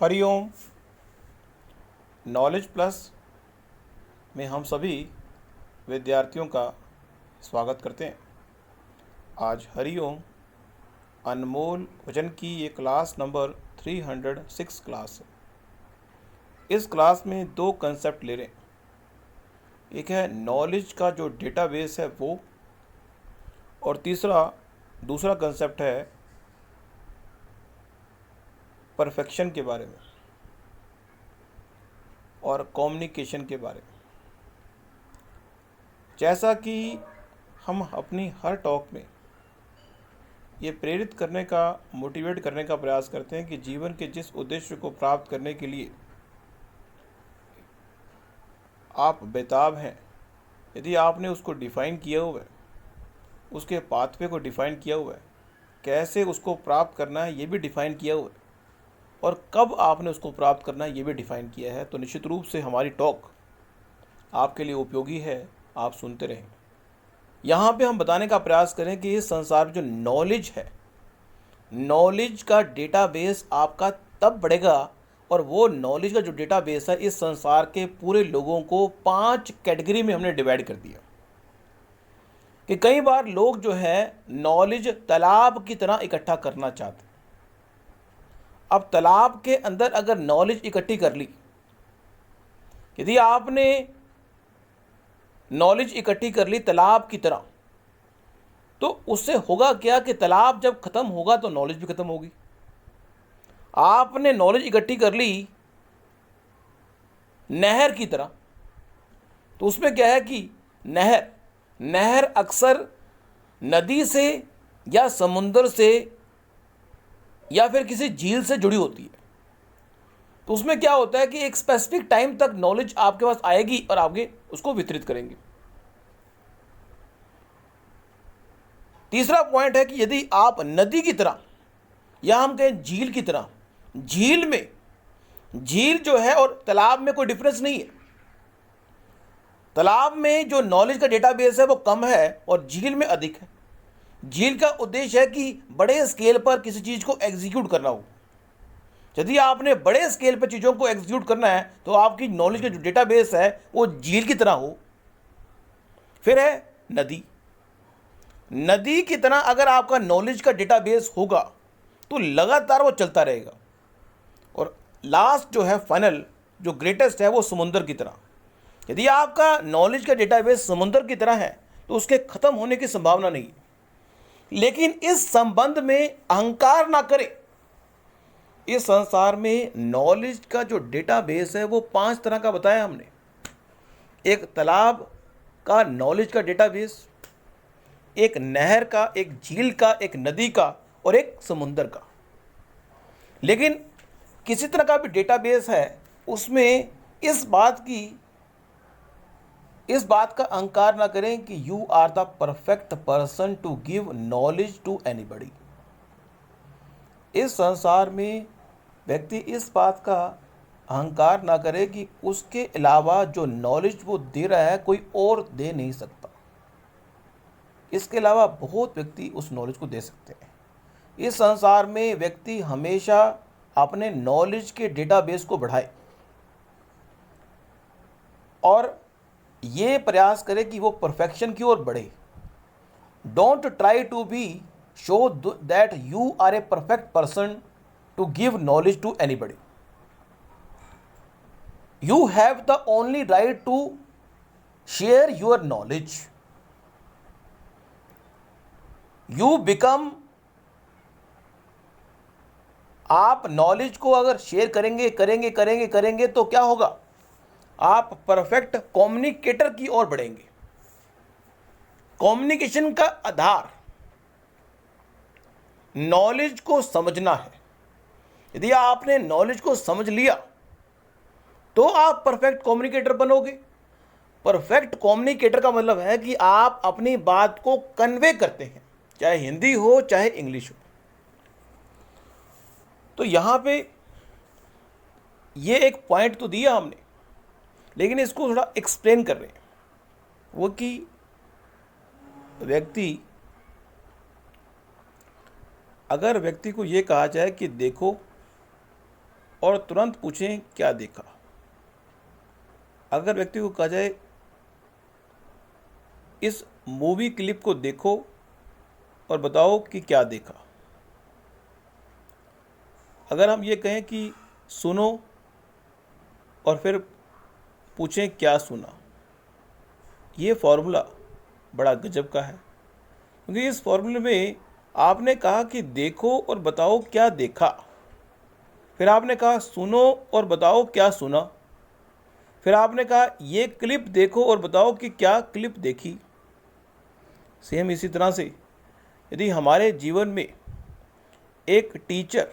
Hariom. Knowledge plus में हम सभी विद्यार्थियों का स्वागत करते हैं। आज हरिओम अनमोल वचन की ये क्लास नंबर 306 क्लास है। इस क्लास में दो कंसेप्ट ले रहे हैं। एक है नॉलेज का जो डेटाबेस है वो, और दूसरा कंसेप्ट है परफेक्शन के बारे में और कम्युनिकेशन के बारे में। जैसा कि हम अपनी हर टॉक में ये प्रेरित करने का, मोटिवेट करने का प्रयास करते हैं कि जीवन के जिस उद्देश्य को प्राप्त करने के लिए आप बेताब हैं, यदि आपने उसको डिफ़ाइन किया हुआ है, उसके पाथवे को डिफ़ाइन किया हुआ है, कैसे उसको प्राप्त करना है ये भी डिफ़ाइन किया हुआ है, और कब आपने उसको प्राप्त करना है ये भी डिफ़ाइन किया है, तो निश्चित रूप से हमारी टॉक आपके लिए उपयोगी है। आप सुनते रहें। यहाँ पे हम बताने का प्रयास करें कि इस संसार में जो नॉलेज है, नॉलेज का डेटाबेस आपका तब बढ़ेगा, और वो नॉलेज का जो डेटाबेस है इस संसार के पूरे लोगों को 5 कैटेगरी में हमने डिवाइड कर दिया। कि कई बार लोग जो है नॉलेज तालाब की तरह इकट्ठा करना चाहते हैं। अब तालाब के अंदर अगर नॉलेज इकट्ठी कर ली, यदि आपने नॉलेज इकट्ठी कर ली तालाब की तरह, तो उससे होगा क्या कि तालाब जब खत्म होगा तो नॉलेज भी खत्म होगी। आपने नॉलेज इकट्ठी कर ली नहर की तरह, तो उसमें क्या है कि नहर अक्सर नदी से या समुंदर से या फिर किसी झील से जुड़ी होती है। तो उसमें क्या होता है कि एक स्पेसिफिक टाइम तक नॉलेज आपके पास आएगी और आगे उसको वितरित करेंगे। तीसरा पॉइंट है कि यदि आप नदी की तरह या हम कहें झील की तरह, झील जो है और तालाब में कोई डिफरेंस नहीं है। तालाब में जो नॉलेज का डेटाबेस है वो कम है और झील में अधिक है। झील का उद्देश्य है कि बड़े स्केल पर किसी चीज़ को एग्जीक्यूट करना हो। यदि आपने बड़े स्केल पर चीज़ों को एग्जीक्यूट करना है तो आपकी नॉलेज का जो डेटाबेस है वो झील की तरह हो। फिर है नदी की तरह अगर आपका नॉलेज का डेटाबेस होगा तो लगातार वो चलता रहेगा। और लास्ट जो है, फाइनल जो ग्रेटेस्ट है, वो समुंदर की तरह। यदि आपका नॉलेज का डेटाबेस समुंदर की तरह है तो उसके खत्म होने की संभावना नहीं है। लेकिन इस संबंध में अहंकार ना करें। इस संसार में नॉलेज का जो डेटाबेस है वो 5 तरह का बताया हमने। एक तालाब का नॉलेज का डेटाबेस, एक नहर का, एक झील का, एक नदी का और एक समुंदर का। लेकिन किसी तरह का भी डेटाबेस है उसमें इस बात का अहंकार ना करें कि you are the perfect person to give knowledge to anybody. इस संसार में व्यक्ति इस बात का अहंकार ना करे कि उसके अलावा जो नॉलेज वो दे रहा है कोई और दे नहीं सकता। इसके अलावा बहुत व्यक्ति उस नॉलेज को दे सकते हैं। इस संसार में व्यक्ति हमेशा अपने नॉलेज के डेटाबेस को बढ़ाए और ये प्रयास करे कि वो परफेक्शन की ओर बढ़े। Don't try to be show that you are a perfect person to give knowledge to anybody. You have the only right to share your knowledge. You become, आप नॉलेज को अगर शेयर करेंगे तो क्या होगा? आप परफेक्ट कम्युनिकेटर की ओर बढ़ेंगे। कम्युनिकेशन का आधार नॉलेज को समझना है। यदि आपने नॉलेज को समझ लिया तो आप परफेक्ट कम्युनिकेटर बनोगे। परफेक्ट कम्युनिकेटर का मतलब है कि आप अपनी बात को कन्वे करते हैं, चाहे हिंदी हो चाहे इंग्लिश हो। तो यहाँ पे ये एक पॉइंट तो दिया हमने, लेकिन इसको थोड़ा एक्सप्लेन कर रहे हैं। वो कि अगर व्यक्ति को ये कहा जाए कि देखो और तुरंत पूछें क्या देखा। अगर व्यक्ति को कहा जाए इस मूवी क्लिप को देखो और बताओ कि क्या देखा। अगर हम ये कहें कि सुनो और फिर पूछें क्या सुना, ये फॉर्मूला बड़ा गजब का है, क्योंकि इस फॉर्मूले में आपने कहा कि देखो और बताओ क्या देखा, फिर आपने कहा सुनो और बताओ क्या सुना, फिर आपने कहा ये क्लिप देखो और बताओ कि क्या क्लिप देखी। सेम इसी तरह से यदि हमारे जीवन में एक टीचर,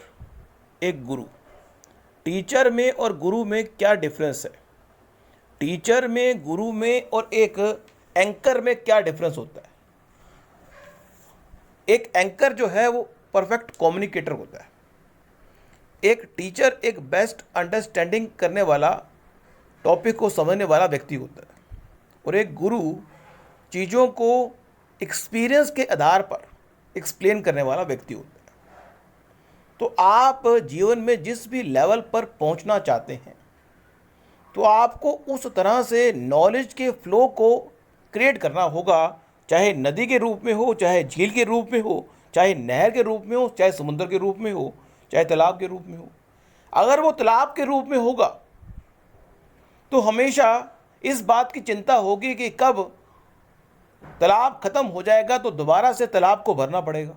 एक गुरु, टीचर में और गुरु में क्या डिफरेंस है, टीचर में, गुरु में और एक एंकर में क्या डिफरेंस होता है। एक एंकर जो है वो परफेक्ट कम्युनिकेटर होता है, एक टीचर एक बेस्ट अंडरस्टैंडिंग करने वाला, टॉपिक को समझने वाला व्यक्ति होता है, और एक गुरु चीज़ों को एक्सपीरियंस के आधार पर एक्सप्लेन करने वाला व्यक्ति होता है। तो आप जीवन में जिस भी लेवल पर पहुंचना चाहते हैं, तो आपको उस तरह से नॉलेज के फ्लो को क्रिएट करना होगा, चाहे नदी के रूप में हो, चाहे झील के रूप में हो, चाहे नहर के रूप में हो, चाहे समुद्र के रूप में हो, चाहे तालाब के रूप में हो। अगर वो तालाब के रूप में होगा तो हमेशा इस बात की चिंता होगी कि कब तालाब खत्म हो जाएगा तो दोबारा से तालाब को भरना पड़ेगा।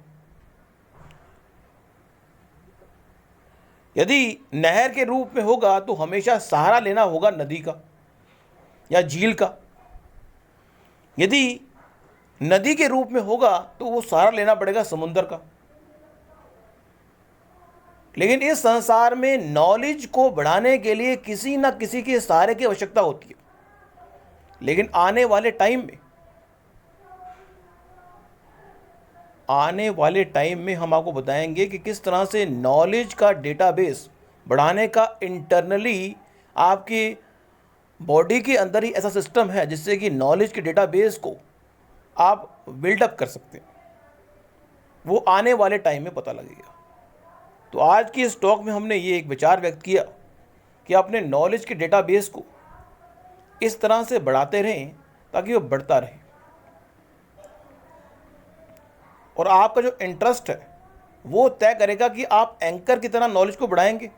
यदि नहर के रूप में होगा तो हमेशा सहारा लेना होगा नदी का या झील का। यदि नदी के रूप में होगा तो वो सहारा लेना पड़ेगा समुद्र का। लेकिन इस संसार में नॉलेज को बढ़ाने के लिए किसी न किसी के सहारे की आवश्यकता होती है। लेकिन आने वाले टाइम में हम आपको बताएंगे कि किस तरह से नॉलेज का डेटाबेस बढ़ाने का इंटरनली आपकी बॉडी के अंदर ही ऐसा सिस्टम है जिससे कि नॉलेज के डेटाबेस को आप बिल्डअप कर सकते हैं। वो आने वाले टाइम में पता लगेगा। तो आज की इस टॉक में हमने ये एक विचार व्यक्त किया कि अपने नॉलेज के डेटाबेस को इस तरह से बढ़ाते रहें ताकि वो बढ़ता रहे, और आपका जो इंटरेस्ट है वो तय करेगा कि आप एंकर की तरह नॉलेज को बढ़ाएंगे,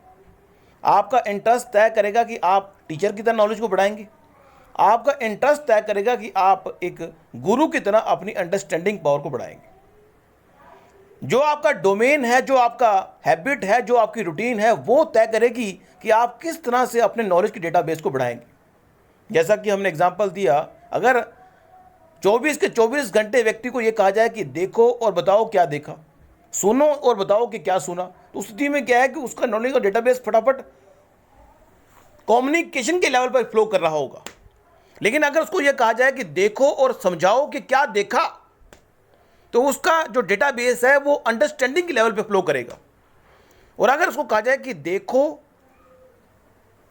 आपका इंटरेस्ट तय करेगा कि आप टीचर की तरह नॉलेज को बढ़ाएंगे, आपका इंटरेस्ट तय करेगा कि आप एक गुरु की तरह अपनी अंडरस्टैंडिंग पावर को बढ़ाएंगे। जो आपका डोमेन है, जो आपका हैबिट है, जो आपकी रूटीन है, वो तय करेगी कि आप किस तरह से अपने नॉलेज के डेटाबेस को बढ़ाएंगे। जैसा कि हमने एग्जांपल दिया, अगर 24 के 24 घंटे व्यक्ति को यह कहा जाए कि देखो और बताओ क्या देखा, सुनो और बताओ कि क्या सुना, तो उस स्थिति में क्या है कि उसका नॉलेज का डेटाबेस फटाफट कम्युनिकेशन के लेवल पर फ्लो कर रहा होगा। लेकिन अगर उसको यह कहा जाए कि देखो और समझाओ कि क्या देखा, तो उसका जो डेटाबेस है वो अंडरस्टैंडिंग के लेवल पे फ्लो करेगा। और अगर उसको कहा जाए कि देखो,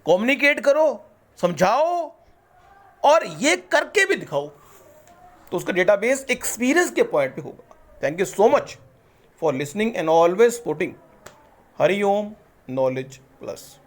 कम्युनिकेट करो, समझाओ और ये करके भी दिखाओ, तो उसका डेटाबेस एक्सपीरियंस के पॉइंट पे होगा। Thank you so much for listening and always supporting Hariom knowledge plus.